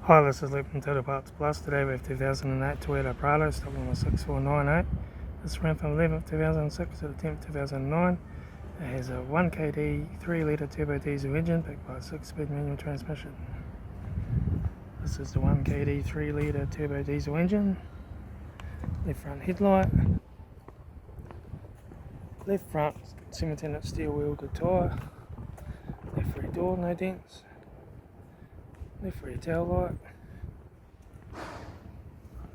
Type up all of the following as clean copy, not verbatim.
Hi, this is Luke from Toyota Parts Plus. Today we have 2008 Toyota Prado, stock number 6498. This ran from 11th 2006 to the 10th 2009. It has a 1kd 3 litre turbo diesel engine backed by a 6-speed manual transmission. This is the 1kd 3 litre turbo diesel engine. Left front headlight. Left front 17-inch steel wheel, good tyre. Left rear door, no dents. Left rear taillight,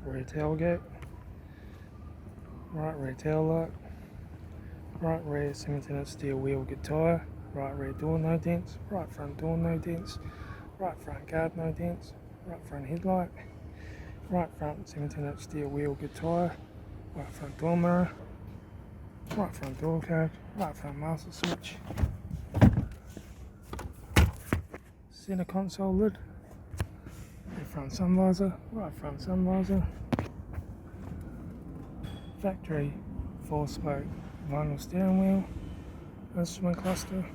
rear tailgate, right rear taillight, right rear 17-inch steel wheel, good tyre, right rear door, no dents, right front door, no dents, right front guard, no dents, right front headlight, right front 17-inch steel wheel, good tyre, right front door mirror, right front door card, right front master switch, centre console lid, left front sun visor, right front sun visor, factory 4-spoke vinyl steering wheel, instrument cluster,